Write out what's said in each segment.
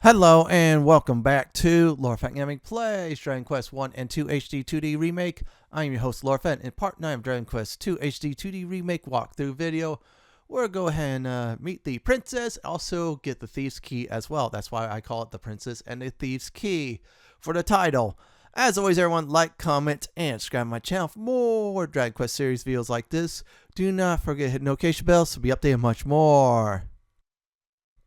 Hello and welcome back to Lorefan Gaming Plays Dragon Quest 1 and 2 HD-2D Remake. I am your host Lorefan. In part 9 of Dragon Quest 2 HD-2D Remake walkthrough video, we're going to go ahead and meet the princess, also get the Thieves' Key as well. That's why I call it the Princess and the Thieves' Key for the title. As always, everyone, like, comment, and subscribe to my channel for more Dragon Quest series videos like this. Do not forget to hit the notification bell so be updated much more.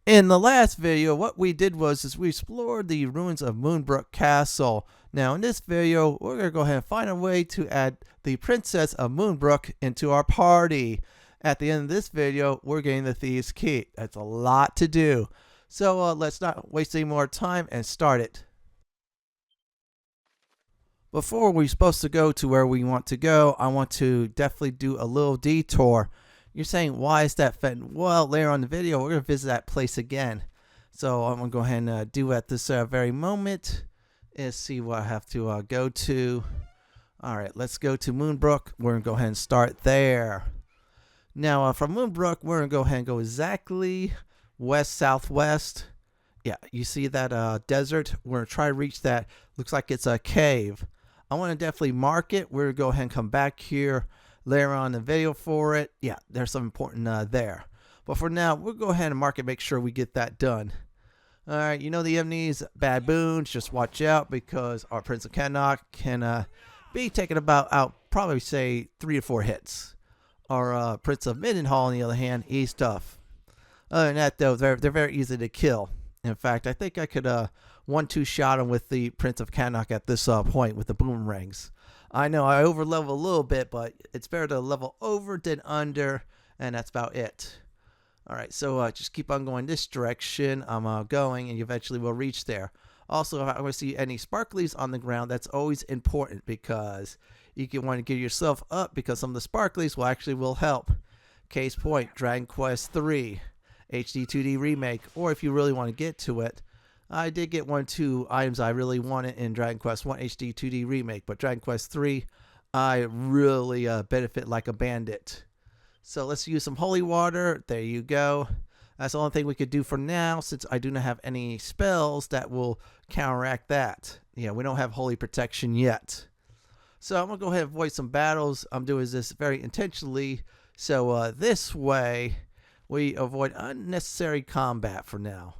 In the last video, what we did was we explored the ruins of Moonbrooke Castle. Now in this video, we're going to go ahead and find a way to add the Princess of Moonbrooke into our party. At the end of this video, we're getting the Thieves' Key. That's a lot to do. So let's not waste any more time and start it. Before we're supposed to go to where we want to go, I want to definitely do a little detour. You're saying, why is that fitting? Well, later on in the video, we're going to visit that place again. So I'm going to go ahead and do at this very moment is see what I have to go to. All right, let's go to Moonbrooke. We're going to go ahead and start there. Now, from Moonbrooke, we're going to go ahead and go exactly west-southwest. Yeah, you see that desert? We're going to try to reach that. Looks like it's a cave. I want to definitely mark it. We're going to go ahead and come back here later on in the video for it. Yeah, there's some important there. But for now, we'll go ahead and mark it, make sure we get that done. Alright, you know the enemies, baboons, just watch out because our Prince of Cannock can be taken probably say 3 to 4 hits. Our Prince of Midenhall, on the other hand, he's tough. Other than that, though, they're very easy to kill. In fact, I think I could 1-2 shot him with the Prince of Cannock at this point with the boomerangs. I know I over level a little bit, but it's better to level over than under, and that's about it. Alright, so just keep on going this direction. I'm going, and you eventually will reach there. Also, if I want to see any sparklies on the ground, that's always important because you can want to get yourself up because some of the sparklies will help. Case point, Dragon Quest 3 HD-2D Remake, or if you really want to get to it, I did get 1 or 2 items I really wanted in Dragon Quest 1 HD-2D Remake, but Dragon Quest 3, I really benefit like a bandit. So let's use some holy water. There you go. That's the only thing we could do for now, since I do not have any spells that will counteract that. Yeah, we don't have holy protection yet. So I'm going to go ahead and avoid some battles. I'm doing this very intentionally, so this way we avoid unnecessary combat for now.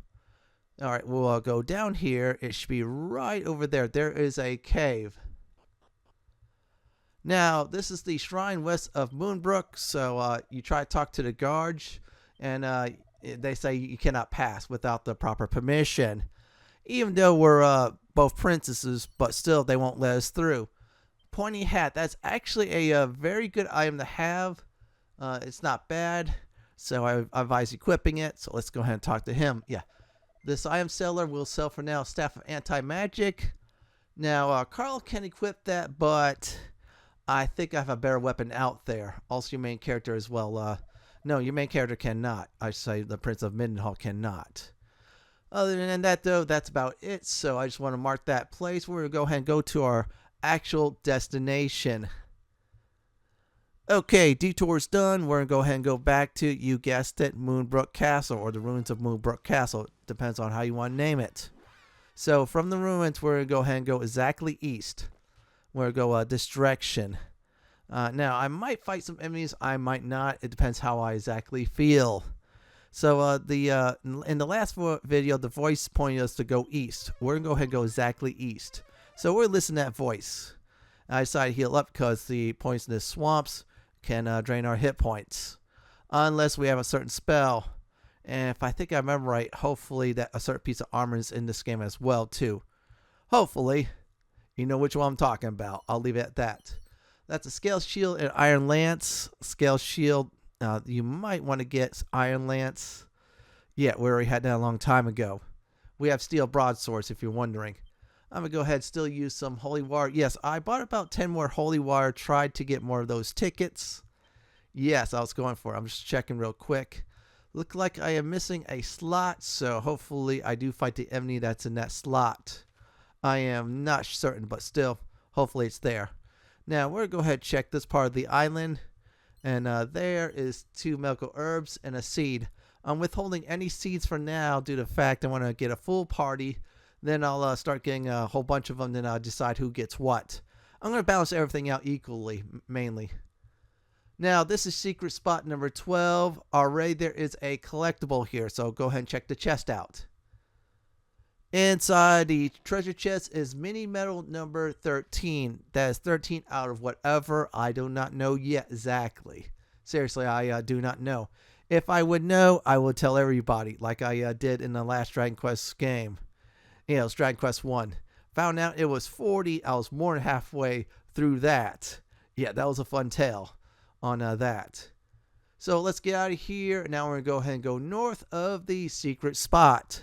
Alright, we'll go down here. It should be right over there. There is a cave. Now, this is the shrine west of Moonbrooke. So you try to talk to the guards, and they say you cannot pass without the proper permission. Even though we're both princesses, but still they won't let us through. Pointy hat. That's actually a very good item to have. It's not bad. So I advise equipping it. So let's go ahead and talk to him. Yeah. This item seller will sell for now Staff of Anti-Magic. Now, Carl can equip that, but I think I have a better weapon out there. Also, your main character as well. No, your main character cannot. I say the Prince of Midenhall cannot. Other than that, though, that's about it. So I just want to mark that place. We're going to go ahead and go to our actual destination. Okay, detour's done. We're going to go ahead and go back to, you guessed it, Moonbrooke Castle, or the Ruins of Moonbrooke Castle. Depends on how you want to name it. So from the ruins, we're going to go ahead and go exactly east. We're going to go this direction. Now, I might fight some enemies. I might not. It depends how I exactly feel. So in the last video, the voice pointed us to go east. We're going to go ahead and go exactly east. So we're listening to that voice. I decided to heal up because the poisonous swamps can drain our hit points. Unless we have a certain spell. And if I think I remember right, hopefully that a certain piece of armor is in this game as well too. Hopefully. You know which one I'm talking about. I'll leave it at that. That's a Scale Shield and Iron Lance. Scale Shield, you might want to get Iron Lance. Yeah, we already had that a long time ago. We have Steel Broadswords if you're wondering. I'm going to go ahead and still use some Holy Water. Yes, I bought about 10 more Holy Water. Tried to get more of those tickets. Yes, I was going for it. I'm just checking real quick. Look like I am missing a slot, so hopefully I do fight the enemy that's in that slot. I am not certain, but still, hopefully it's there. Now, we're going to go ahead and check this part of the island. And there is 2 medical herbs and a seed. I'm withholding any seeds for now due to the fact I want to get a full party. Then I'll start getting a whole bunch of them. Then I'll decide who gets what. I'm going to balance everything out equally, mainly. Now, this is secret spot number 12. Already there is a collectible here, so go ahead and check the chest out. Inside the treasure chest is mini medal number 13. That is 13 out of whatever. I do not know yet exactly. Seriously, I do not know. If I would know, I would tell everybody, like I did in the last Dragon Quest game. Yeah, it was Dragon Quest 1. Found out it was 40. I was more than halfway through that. Yeah, that was a fun tale on that. So let's get out of here. Now we're going to go ahead and go north of the secret spot.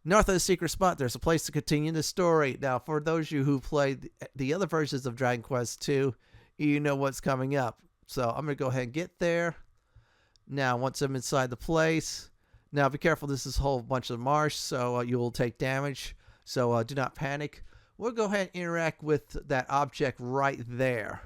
North of the secret spot, there's a place to continue the story. Now, for those of you who played the other versions of Dragon Quest 2, you know what's coming up. So I'm going to go ahead and get there. Now, once I'm inside the place, now be careful, this is a whole bunch of marsh, so you will take damage. So do not panic. We'll go ahead and interact with that object right there.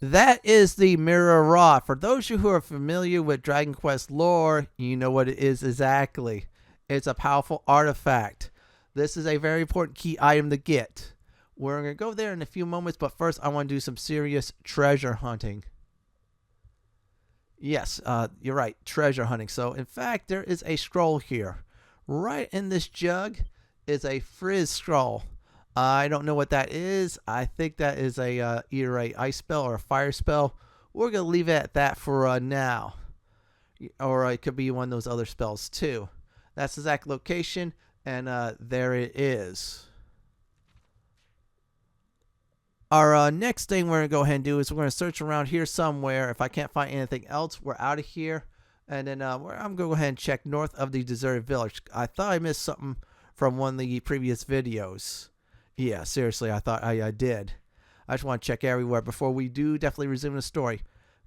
That is the Mirror Rod. For those of you who are familiar with Dragon Quest lore, you know what it is exactly. It's a powerful artifact. This is a very important key item to get. We're going to go there in a few moments, but first I want to do some serious treasure hunting. Yes, you're right, treasure hunting. So, in fact, there is a scroll here. Right in this jug is a Frizz Scroll. I don't know what that is. I think that is a either a ice spell or a fire spell. We're going to leave it at that for now. Or it could be one of those other spells too. That's the exact location, and there it is. Our next thing we're going to go ahead and do is we're going to search around here somewhere. If I can't find anything else, we're out of here. And then I'm going to go ahead and check north of the deserted village. I thought I missed something from one of the previous videos. Yeah, seriously, I thought I did. I just want to check everywhere before we do definitely resume the story.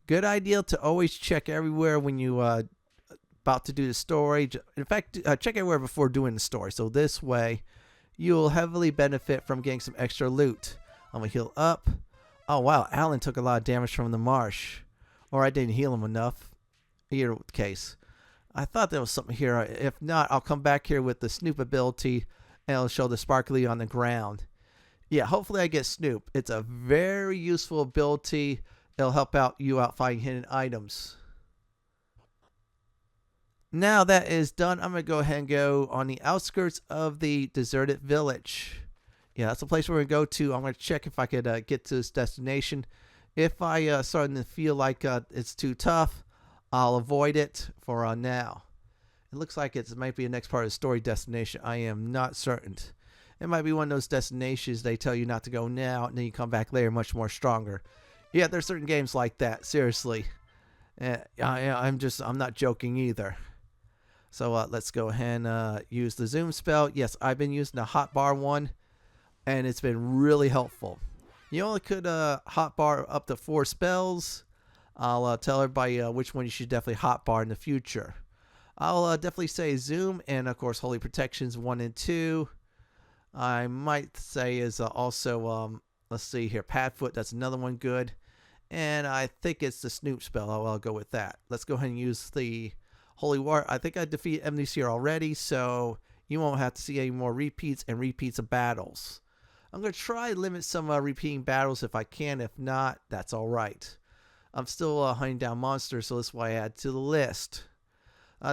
Good idea to always check everywhere when you about to do the story. In fact, check everywhere before doing the story. So this way, you'll heavily benefit from getting some extra loot. I'm going to heal up. Oh, wow, Alan took a lot of damage from the marsh. Or I didn't heal him enough. Either case. I thought there was something here. If not, I'll come back here with the Snoop ability. And it'll show the sparkly on the ground. Yeah, hopefully I get Snoop. It's a very useful ability. It'll help you out finding hidden items. Now that is done, I'm going to go ahead and go on the outskirts of the deserted village. Yeah, that's the place we're going to go to. I'm going to check if I could get to this destination. If I starting to feel like it's too tough, I'll avoid it for now. It looks like it might be the next part of the story destination. I am not certain. It might be one of those destinations they tell you not to go now, and then you come back later much more stronger. Yeah, there's certain games like that. Seriously. I'm not joking either. So let's go ahead and use the zoom spell. Yes, I've been using the hotbar one, and it's been really helpful. You only could hotbar up to 4 spells. I'll tell everybody which one you should definitely hotbar in the future. I'll definitely say Zoom and, of course, Holy Protections 1 and 2. I might say is also, let's see here, Padfoot. That's another one good. And I think it's the Snoop spell. I'll go with that. Let's go ahead and use the Holy War. I think I defeated enemies here already, so you won't have to see any more repeats and repeats of battles. I'm going to try to limit some repeating battles if I can. If not, that's all right. I'm still hunting down monsters, so that's why I add to the list.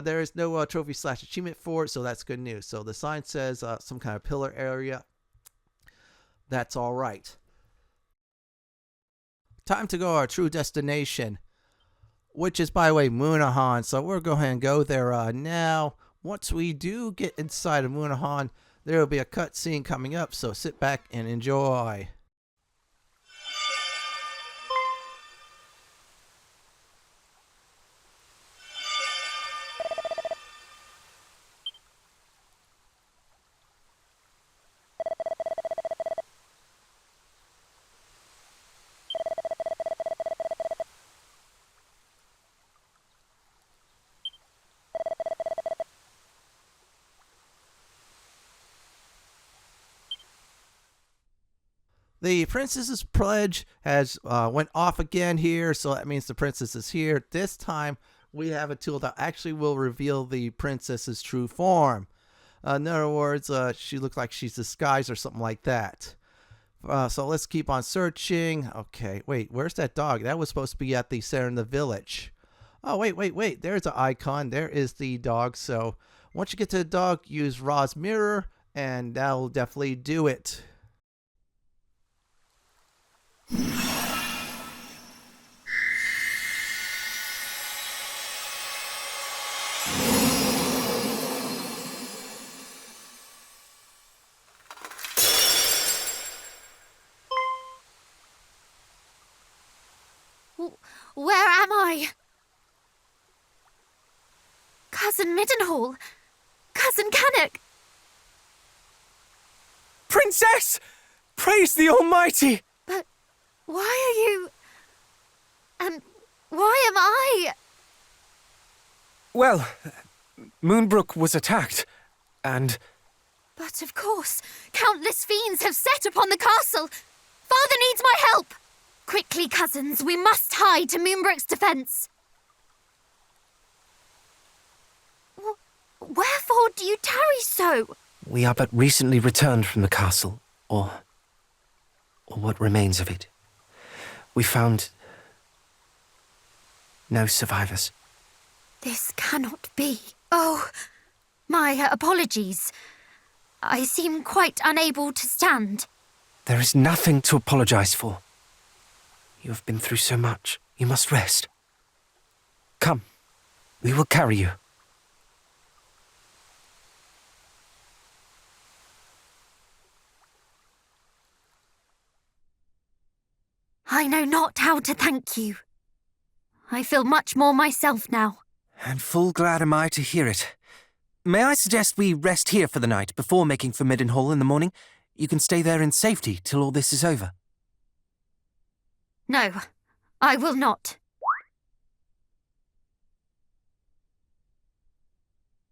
There is no trophy/achievement for it, so that's good news. So the sign says some kind of pillar area. That's all right. time to go to our true destination, which is, by the way, Moonahan. So we'll go ahead and go there now. Once we do get inside of Moonahan, there will be a cutscene coming up, so sit back and enjoy. The princess's pledge has went off again here, so that means the princess is here. This time, we have a tool that actually will reveal the princess's true form. In other words, she looks like she's disguised or something like that. So let's keep on searching. Okay, wait, where's that dog? That was supposed to be at the center of the village. Oh, wait. There's an icon. There is the dog. So once you get to the dog, use Ra's mirror, and that'll definitely do it. Where am I? Cousin Midenhall! Cousin Cannock! Princess! Praise the Almighty! But why are you... and why am I... Well, Moonbrooke was attacked, and... But of course, countless fiends have set upon the castle. Father needs my help! Quickly, cousins, we must hide to Moonbrooke's defense. Wherefore do you tarry so? We are but recently returned from the castle, or what remains of it. We found no survivors. This cannot be. Oh, my apologies. I seem quite unable to stand. There is nothing to apologize for. You have been through so much. You must rest. Come, we will carry you. I know not how to thank you. I feel much more myself now. And full glad am I to hear it. May I suggest we rest here for the night before making for Midenhall in the morning? You can stay there in safety till all this is over. No, I will not.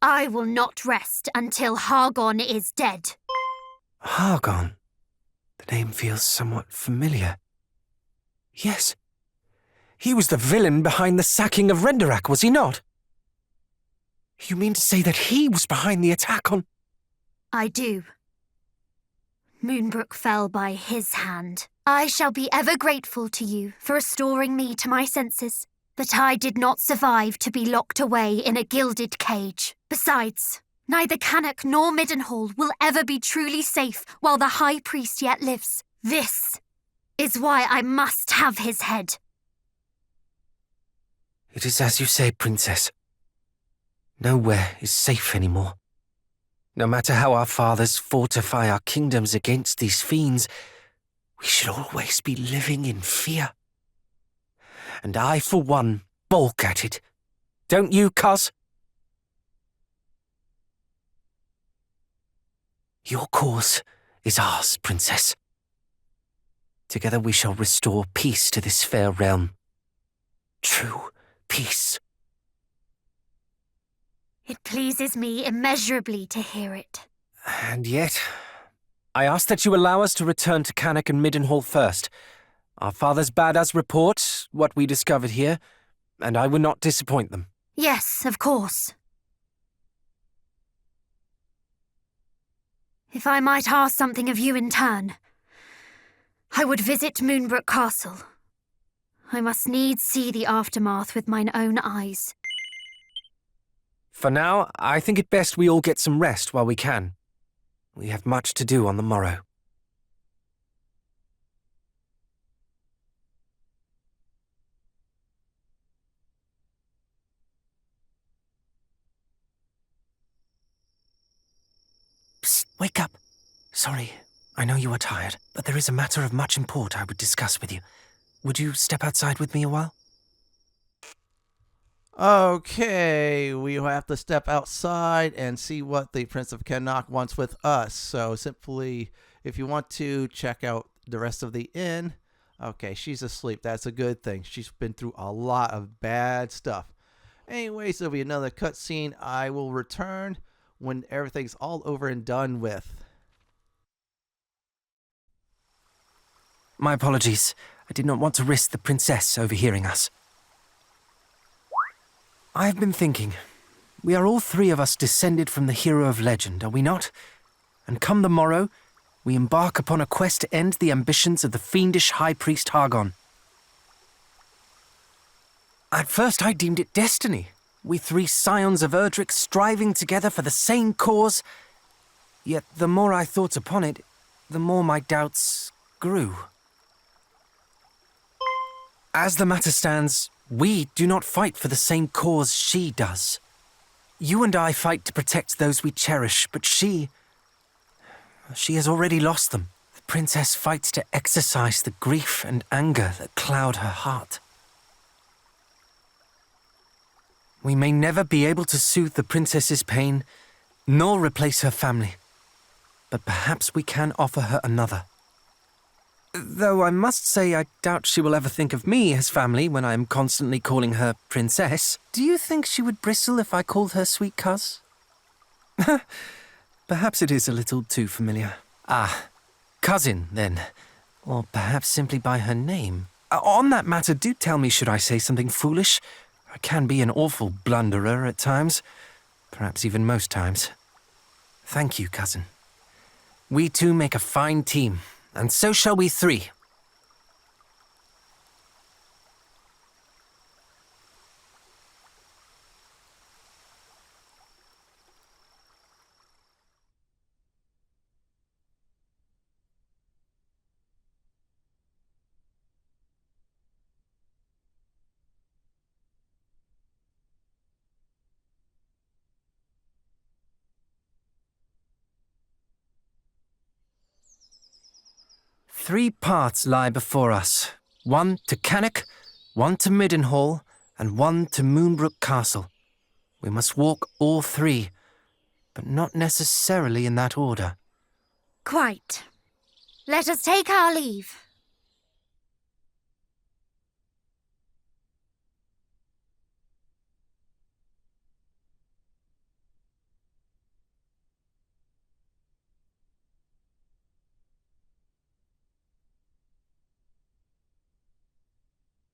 I will not rest until Hargon is dead. Hargon? The name feels somewhat familiar. Yes. He was the villain behind the sacking of Renderak, was he not? You mean to say that he was behind the attack on... I do. Moonbrooke fell by his hand. I shall be ever grateful to you for restoring me to my senses. But I did not survive to be locked away in a gilded cage. Besides, neither Cannock nor Midenhall will ever be truly safe while the High Priest yet lives. This is why I must have his head. It is as you say, Princess. Nowhere is safe anymore. No matter how our fathers fortify our kingdoms against these fiends, we should always be living in fear. And I, for one, balk at it. Don't you, cuz? Your cause is ours, Princess. Together we shall restore peace to this fair realm. True peace. It pleases me immeasurably to hear it. And yet, I ask that you allow us to return to Cannock and Midenhall first. Our fathers bade us report what we discovered here, and I would not disappoint them. Yes, of course. If I might ask something of you in turn, I would visit Moonbrooke Castle. I must needs see the aftermath with mine own eyes. For now, I think it best we all get some rest while we can. We have much to do on the morrow. sorry. I know you are tired, but there is a matter of much import I would discuss with you. Would you step outside with me a while? Okay, we have to step outside and see what the Prince of Cannock wants with us. So simply, if you want to check out the rest of the inn. Okay, she's asleep. That's a good thing. She's been through a lot of bad stuff. Anyways, there'll be another cutscene. I will return when everything's all over and done with. My apologies. I did not want to risk the princess overhearing us. I've been thinking. We are all three of us descended from the hero of legend, are we not? And come the morrow, we embark upon a quest to end the ambitions of the fiendish High Priest Hargon. At first I deemed it destiny. We three scions of Erdrick striving together for the same cause. Yet the more I thought upon it, the more my doubts grew. As the matter stands, we do not fight for the same cause she does. You and I fight to protect those we cherish, but she has already lost them. The princess fights to exorcise the grief and anger that cloud her heart. We may never be able to soothe the princess's pain, nor replace her family. But perhaps we can offer her another. Though I must say I doubt she will ever think of me as family when I am constantly calling her princess. Do you think she would bristle if I called her sweet cuz? Perhaps it is a little too familiar. Ah, cousin, then. Or perhaps simply by her name. On that matter, do tell me should I say something foolish. I can be an awful blunderer at times. Perhaps even most times. Thank you, cousin. We two make a fine team. And so shall we three. Three paths lie before us. One to Cannock, one to Midenhall, and one to Moonbrooke Castle. We must walk all three, but not necessarily in that order. Quite. Let us take our leave.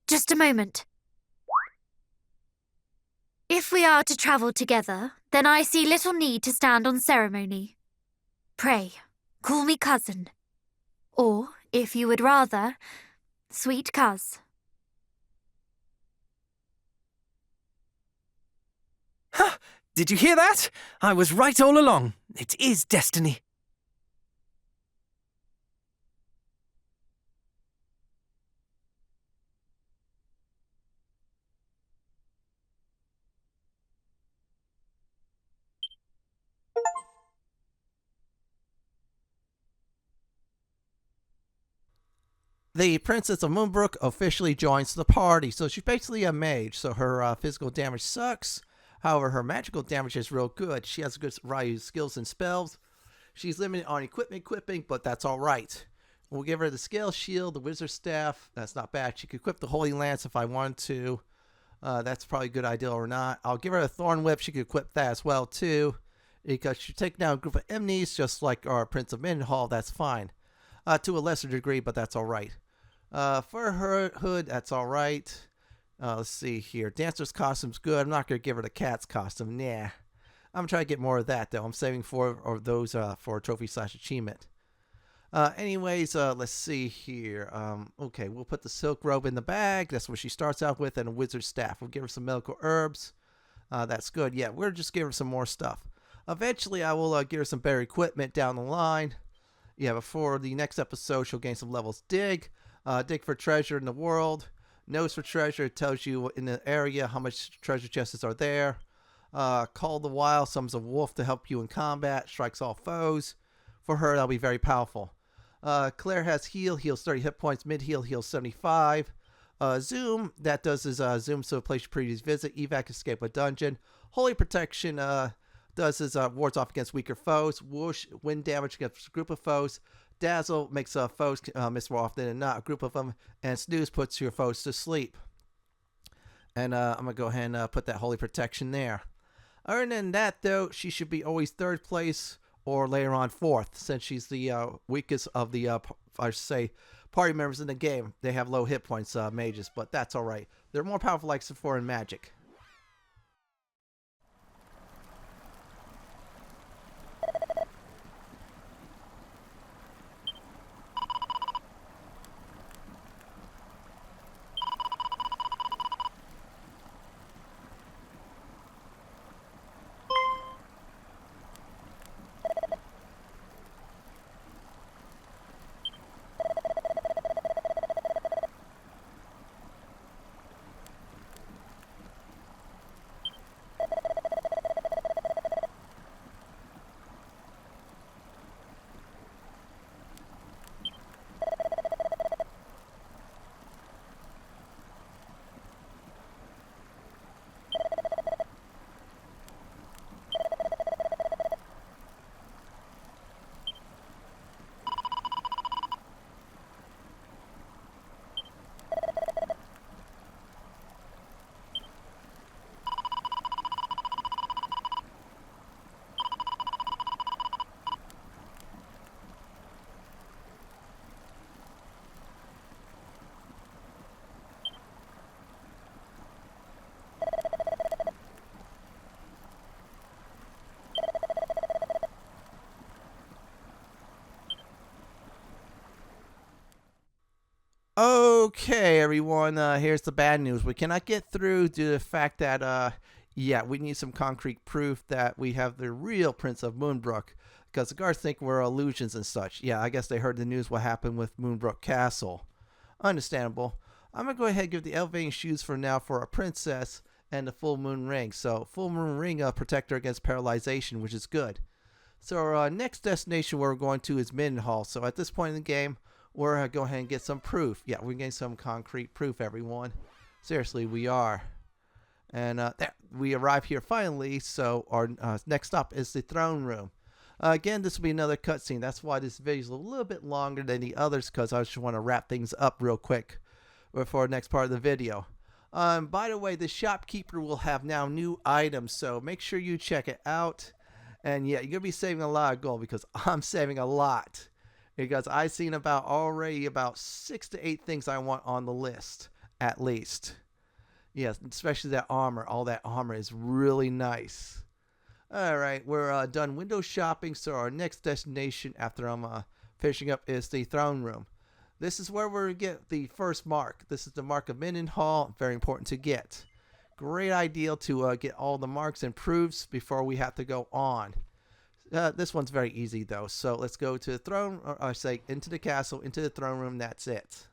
Just a moment. If we are to travel together, then I see little need to stand on ceremony. Pray, call me cousin. Or, if you would rather, sweet cuz. Ha! Did you hear that? I was right all along. It is destiny. The Princess of Moonbrooke officially joins the party. So she's basically a mage. So her physical damage sucks. However, her magical damage is real good. She has a good variety of skills and spells. She's limited on equipment equipping, but that's all right. We'll give her the Scale Shield, the Wizard Staff. That's not bad. She could equip the Holy Lance if I wanted to. That's probably a good idea or not. I'll give her a Thorn Whip. She could equip that as well, too. Because she take down a group of enemies, just like our Prince of Midenhall. That's fine. To a lesser degree, but that's all right. For her hood, that's all right. Let's see here. Dancer's costume's good. I'm not going to give her the cat's costume. Nah. I'm trying to get more of that, though. I'm saving for those for a trophy/achievement. Anyways, let's see here. Okay, we'll put the silk robe in the bag. That's what she starts out with, and a wizard staff. We'll give her some medical herbs. That's good. Yeah, we'll just give her some more stuff. Eventually, I will give her some better equipment down the line. Yeah, before the next episode, she'll gain some levels. Dig. Dig for treasure in the world. Nose for treasure. It tells you in the area how much treasure chests are there. Call the Wild. Summons a wolf to help you in combat. Strikes all foes. For her, that'll be very powerful. Claire has heal, heals 30 hit points. Mid-heal, heals 75. Zoom, that does is zoom to a place you previously visit. Evac, escape a dungeon. Holy Protection does is wards off against weaker foes. Whoosh, wind damage against a group of foes. Dazzle makes foes miss more often than not, a group of them. And Snooze puts your foes to sleep. And I'm going to go ahead and put that Holy Protection there. Other than that, though, she should be always 3rd place or later on 4th, since she's the weakest of the, I should say, party members in the game. They have low hit points, mages, but that's alright. They're more powerful like Sephora in Magic. Okay, everyone, here's the bad news. We cannot get through due to the fact that, yeah, we need some concrete proof that we have the real Prince of Moonbrooke, because the guards think we're illusions and such. Yeah, I guess they heard the news what happened with Moonbrooke Castle. Understandable. I'm going to go ahead and give the elevating shoes for now for a princess and the full moon ring. So, full moon ring protect her against paralyzation, which is good. So, our next destination where we're going to is Midenhall. So, at this point in the game, we're going to go ahead and get some proof. Yeah, we're getting some concrete proof, everyone. Seriously, we are. And there, we arrive here finally. So our next stop is the throne room. Again, this will be another cutscene. That's why this video is a little bit longer than the others, because I just want to wrap things up real quick before the next part of the video. By the way, the shopkeeper will have now new items, so make sure you check it out. And yeah, you're going to be saving a lot of gold, because I'm saving a lot. Because I've seen already about 6 to 8 things I want on the list, at least. Yes, especially that armor. All that armor is really nice. Alright, we're done window shopping, so our next destination after I'm finishing up is the throne room. This is where we're going to get the first mark. This is the Mark of Midenhall, very important to get. Great idea to get all the marks and proofs before we have to go on. This one's very easy though, so let's go to the throne, or I say into the castle, into the throne room, that's it.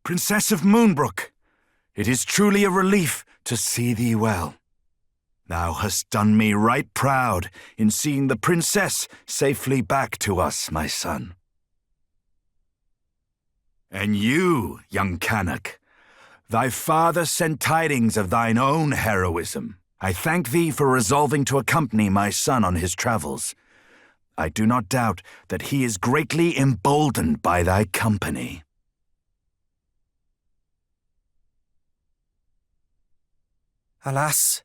Princess of Moonbrooke, it is truly a relief to see thee well. Thou hast done me right proud in seeing the princess safely back to us, my son. And you, young Cannock, thy father sent tidings of thine own heroism. I thank thee for resolving to accompany my son on his travels. I do not doubt that he is greatly emboldened by thy company. Alas,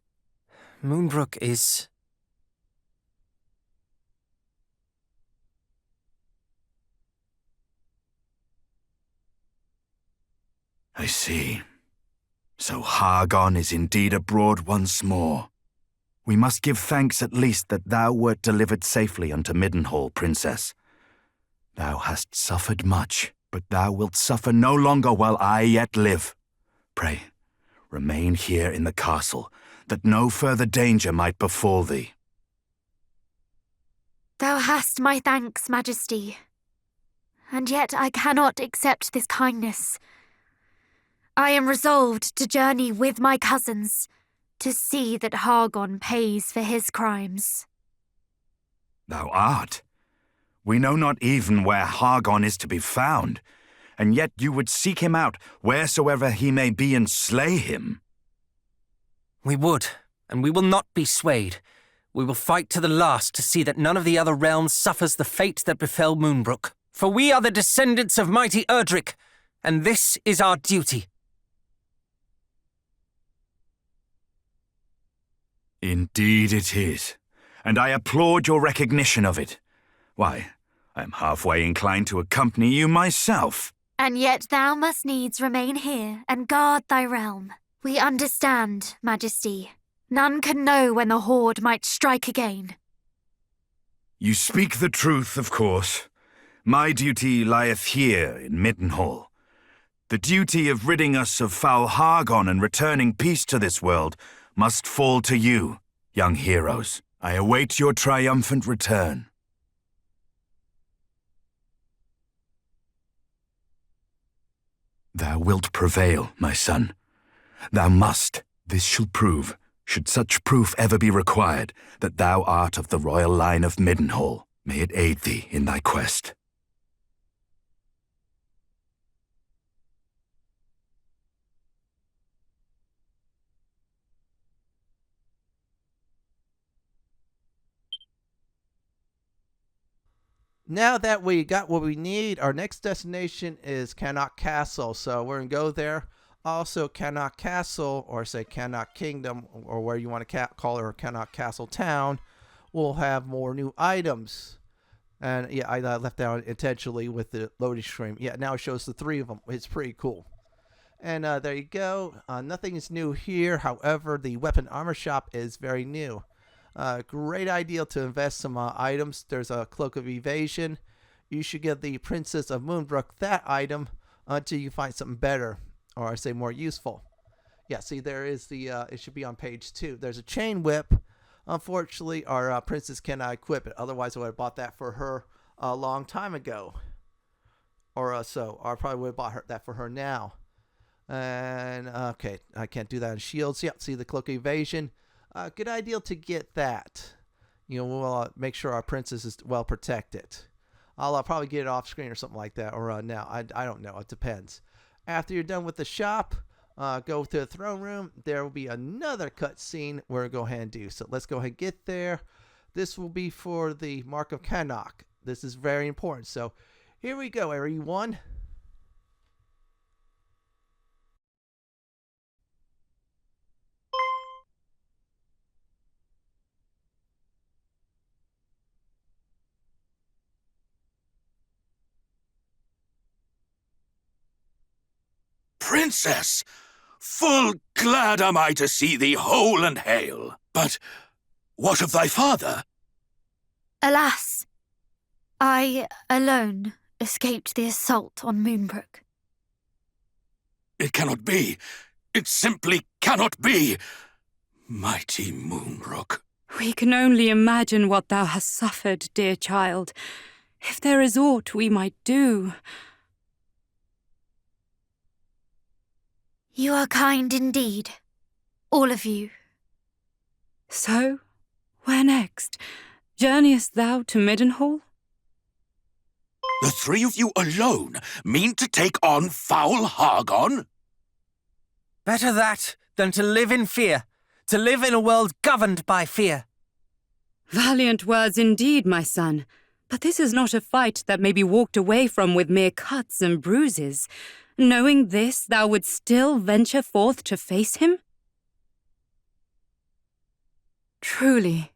Moonbrooke is... I see. So Hargon is indeed abroad once more. We must give thanks at least that thou wert delivered safely unto Midenhall, Princess. Thou hast suffered much, but thou wilt suffer no longer while I yet live. Pray, remain here in the castle, that no further danger might befall thee. Thou hast my thanks, Majesty. And yet I cannot accept this kindness. I am resolved to journey with my cousins, to see that Hargon pays for his crimes. Thou art. We know not even where Hargon is to be found, and yet you would seek him out wheresoever he may be and slay him. We would, and we will not be swayed. We will fight to the last to see that none of the other realms suffers the fate that befell Moonbrooke. For we are the descendants of mighty Erdrick, and this is our duty. Indeed it is, and I applaud your recognition of it. Why, I am halfway inclined to accompany you myself. And yet thou must needs remain here and guard thy realm. We understand, Majesty. None can know when the Horde might strike again. You speak the truth, of course. My duty lieth here in Midenhall. The duty of ridding us of foul Hargon and returning peace to this world must fall to you, young heroes. I await your triumphant return. Thou wilt prevail, my son. Thou must. This shall prove, should such proof ever be required, that thou art of the royal line of Midenhall. May it aid thee in thy quest. Now that we got what we need, our next destination is Cannock Castle. So we're going to go there. Also, Cannock Castle, or say Cannock Kingdom, or where you want to call it, or Cannock Castle Town, will have more new items. And yeah, I left that out intentionally with the loading screen. Yeah, now it shows the 3 of them. It's pretty cool. And there you go. Nothing is new here. However, the weapon armor shop is very new. Great idea to invest some items. There's a Cloak of Evasion. You should give the Princess of Moonbrooke that item until you find something better, or I say more useful. Yeah, see, there is the, it should be on page 2. There's a chain whip. Unfortunately, our princess cannot equip it. Otherwise, I would have bought that for her a long time ago. Or I probably would have bought that for her now. And, okay, I can't do that on shields. Yep, see the Cloak of Evasion. Good idea to get that. You know, we'll make sure our princess is well protected. I'll probably get it off screen or something like that. Or now, I don't know. It depends. After you're done with the shop, go to the throne room. There will be another cutscene we're going to go ahead and do. So let's go ahead and get there. This will be for the Mark of Cannock. This is very important. So here we go, everyone. Princess! Full glad am I to see thee whole and hale. But what of thy father? Alas, I alone escaped the assault on Moonbrooke. It cannot be. It simply cannot be. Mighty Moonbrooke. We can only imagine what thou hast suffered, dear child. If there is aught we might do... You are kind indeed, all of you. So, where next? Journeyest thou to Midenhall? The 3 of you alone mean to take on foul Hargon? Better that than to live in fear, to live in a world governed by fear. Valiant words indeed, my son. But this is not a fight that may be walked away from with mere cuts and bruises. Knowing this, thou wouldst still venture forth to face him? Truly,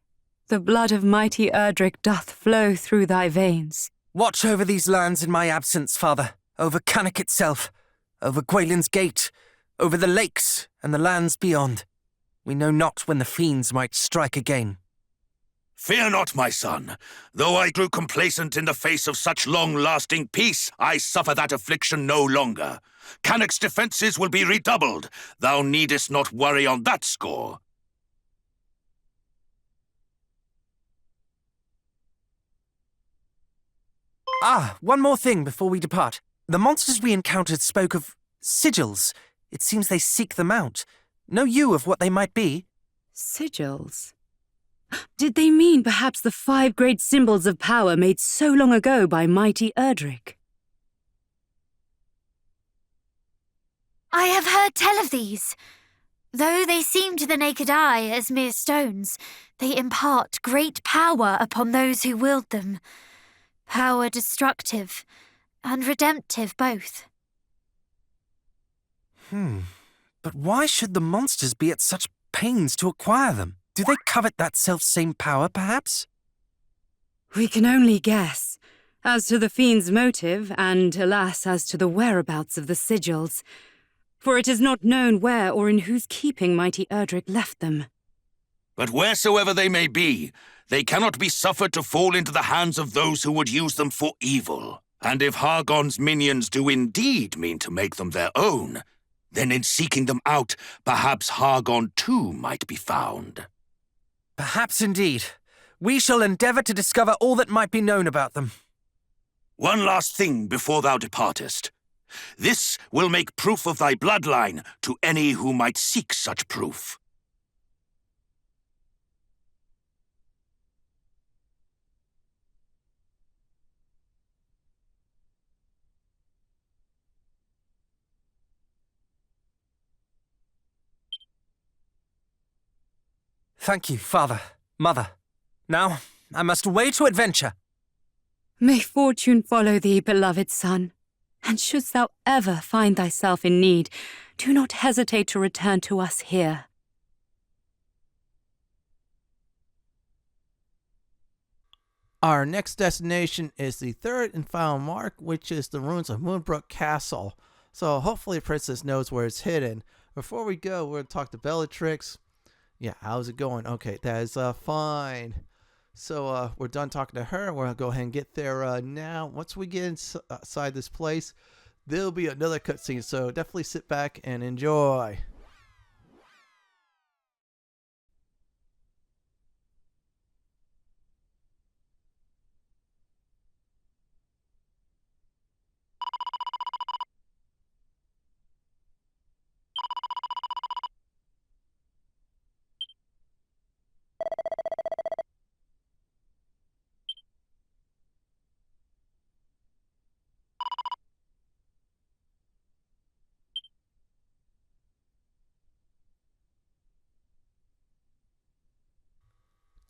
the blood of mighty Erdrick doth flow through thy veins. Watch over these lands in my absence, father, over Cannock itself, over Gwaelin's Gate, over the lakes and the lands beyond. We know not when the fiends might strike again. Fear not, my son. Though I grew complacent in the face of such long-lasting peace, I suffer that affliction no longer. Cannock's defenses will be redoubled. Thou needest not worry on that score. Ah, one more thing before we depart. The monsters we encountered spoke of sigils. It seems they seek them out. Know you of what they might be? Sigils? Did they mean perhaps the 5 great symbols of power made so long ago by mighty Erdrick? I have heard tell of these. Though they seem to the naked eye as mere stones, they impart great power upon those who wield them. Power destructive and redemptive both. But why should the monsters be at such pains to acquire them? Do they covet that self-same power, perhaps? We can only guess. As to the fiend's motive, and alas, as to the whereabouts of the sigils. For it is not known where or in whose keeping mighty Erdrick left them. But wheresoever they may be, they cannot be suffered to fall into the hands of those who would use them for evil. And if Hargon's minions do indeed mean to make them their own, then in seeking them out, perhaps Hargon too might be found. Perhaps indeed. We shall endeavour to discover all that might be known about them. One last thing before thou departest. This will make proof of thy bloodline to any who might seek such proof. Thank you, Father, Mother. Now, I must away to adventure. May fortune follow thee, beloved son. And shouldst thou ever find thyself in need, do not hesitate to return to us here. Our next destination is the third and final mark, which is the Ruins of Moonbrooke Castle. So hopefully Princess knows where it's hidden. Before we go, we're going to talk to Bellatrix. Yeah, how's it going? Okay, that is fine. So we're done talking to her. We're going to go ahead and get there now. Once we get inside this place, there'll be another cutscene. So definitely sit back and enjoy.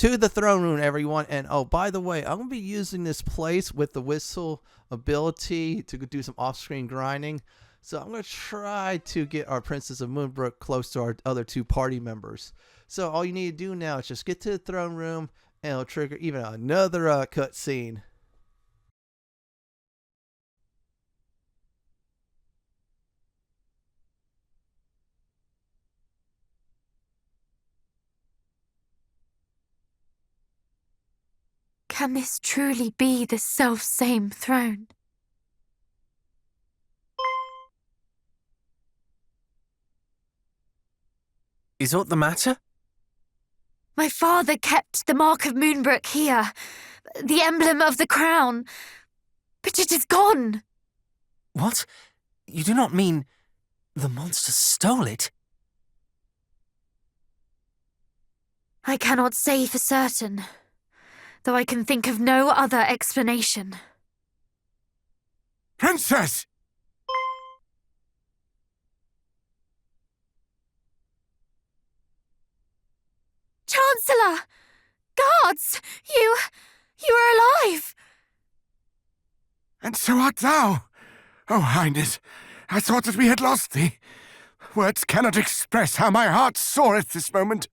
To the throne room, everyone. And oh, by the way, I'm going to be using this place with the whistle ability to do some off-screen grinding. So I'm going to try to get our Princess of Moonbrooke close to our other 2 party members. So all you need to do now is just get to the throne room and it'll trigger even another cutscene. Can this truly be the self-same throne? Is aught the matter? My father kept the Mark of Moonbrooke here, the emblem of the crown, but it is gone. What? You do not mean the monster stole it? I cannot say for certain, though I can think of no other explanation. Princess! Chancellor! Guards! You are alive! And so art thou! Oh, Highness, I thought that we had lost thee. Words cannot express how my heart soareth this moment.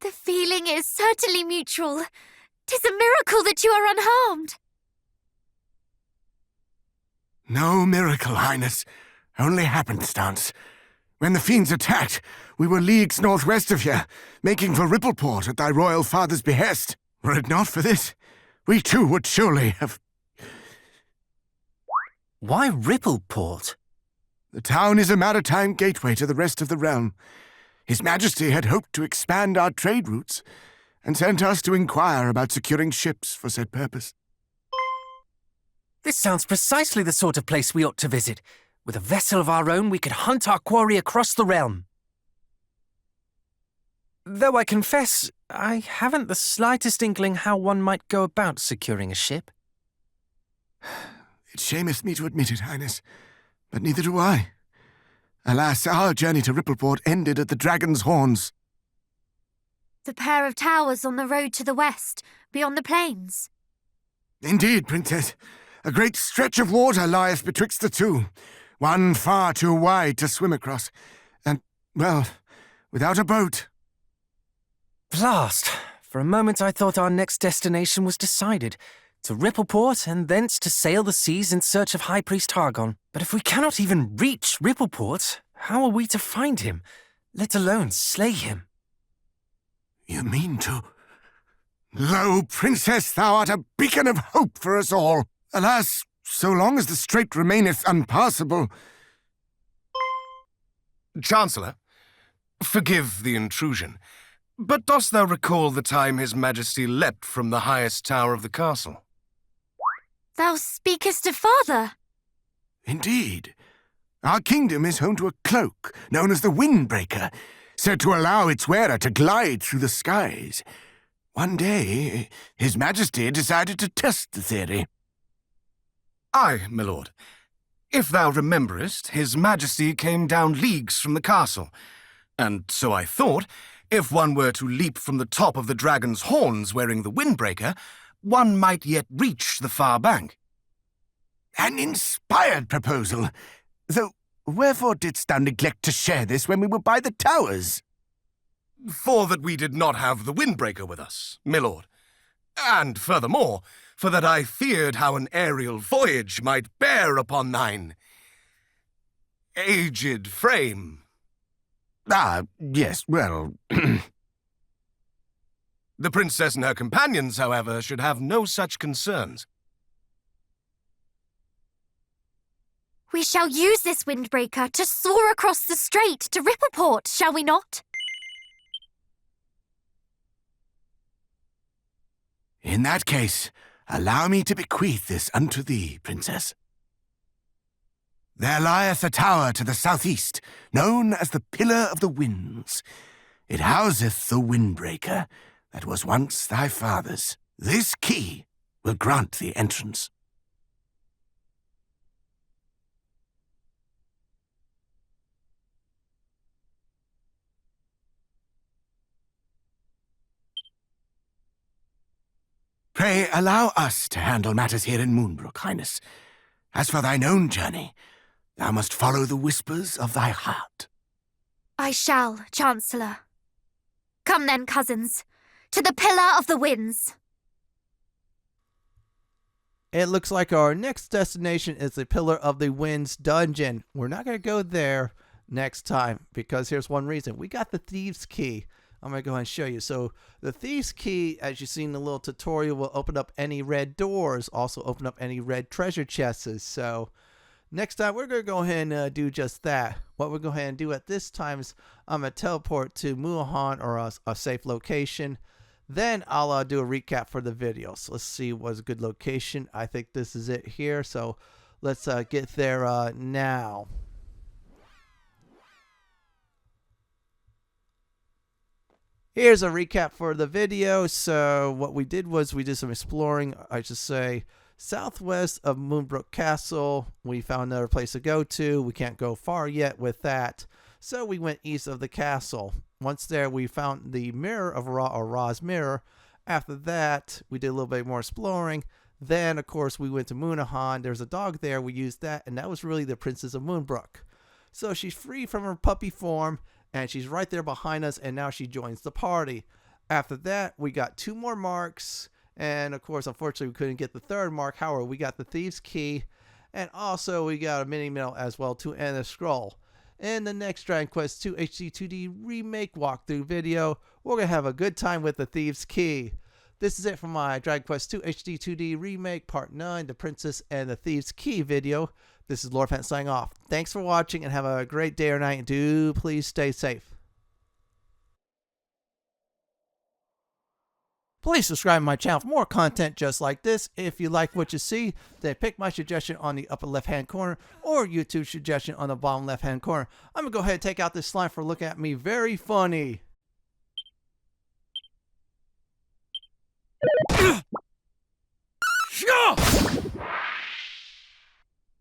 The feeling is certainly mutual. 'Tis a miracle that you are unharmed. No miracle, Highness. Only happenstance. When the fiends attacked, we were leagues northwest of here, making for Rippleport at thy royal father's behest. Were it not for this, we too would surely have... Why Rippleport? The town is a maritime gateway to the rest of the realm. His Majesty had hoped to expand our trade routes, and sent us to inquire about securing ships for said purpose. This sounds precisely the sort of place we ought to visit. With a vessel of our own, we could hunt our quarry across the realm. Though I confess, I haven't the slightest inkling how one might go about securing a ship. It shameth me to admit it, Highness, but neither do I. Alas, our journey to Rippleport ended at the Dragon's Horns. The pair of towers on the road to the west, beyond the plains. Indeed, Princess. A great stretch of water lieth betwixt the two, one far too wide to swim across, and, well, without a boat. Blast! For a moment I thought our next destination was decided. To Rippleport, and thence to sail the seas in search of High Priest Hargon. But if we cannot even reach Rippleport, how are we to find him, let alone slay him? You mean to... Lo, Princess, thou art a beacon of hope for us all. Alas, so long as the strait remaineth unpassable... Chancellor, forgive the intrusion, but dost thou recall the time His Majesty leapt from the highest tower of the castle? Thou speakest of father. Indeed. Our kingdom is home to a cloak known as the Windbreaker, said to allow its wearer to glide through the skies. One day, His Majesty decided to test the theory. Aye, my lord. If thou rememberest, His Majesty came down leagues from the castle, and so I thought, if one were to leap from the top of the dragon's horns wearing the Windbreaker, one might yet reach the far bank. An inspired proposal, though wherefore didst thou neglect to share this when we were by the towers? For that we did not have the Windbreaker with us, my lord. And furthermore, for that I feared how an aerial voyage might bear upon thine aged frame. Ah, yes, well... The princess and her companions, however, should have no such concerns. We shall use this Windbreaker to soar across the strait to Rippleport, shall we not? In that case, allow me to bequeath this unto thee, Princess. There lieth a tower to the southeast, known as the Pillar of the Winds. It houseth the Windbreaker that was once thy father's. This key will grant thee entrance. Pray allow us to handle matters here in Moonbrooke, Highness. As for thine own journey, thou must follow the whispers of thy heart. I shall, Chancellor. Come then, cousins, to the Pillar of the Winds. It looks like our next destination is the Pillar of the Winds dungeon. We're not going to go there next time because here's one reason. We got the Thieves' Key. I'm going to go ahead and show you. So the Thieves' Key, as you see in the little tutorial, will open up any red doors, also open up any red treasure chests. So next time, we're going to go ahead and do just that. What we're going to go ahead and do at this time is I'm going to teleport to Moonahan, or a safe location. Then I'll do a recap for the video. So let's see what's a good location. I think this is it here. So let's get there now. Here's a recap for the video. So what we did was we did some exploring, I should say, southwest of Moonbrooke Castle. We found another place to go to. We can't go far yet with that. So we went east of the castle. Once there, we found the Mirror of Ra, or Ra's Mirror. After that, we did a little bit more exploring. Then, of course, we went to Moonahan. There's a dog there. We used that, and that was really the Princess of Moonbrooke. So she's free from her puppy form, and she's right there behind us, and now she joins the party. After that, we got 2 more marks, and of course, unfortunately, we couldn't get the 3rd mark. However, we got the Thieves' Key, and also we got a mini medal as well to end the scroll. In the next Dragon Quest II HD-2D Remake walkthrough video, we're going to have a good time with the Thieves' Key. This is it for my Dragon Quest II HD-2D Remake Part 9, The Princess and the Thieves' Key video. This is Lord Pent signing off. Thanks for watching and have a great day or night. And do please stay safe. Please subscribe to my channel for more content just like this. If you like what you see, then pick my suggestion on the upper left hand corner or YouTube suggestion on the bottom left hand corner. I'm going to go ahead and take out this slime for looking at me very funny.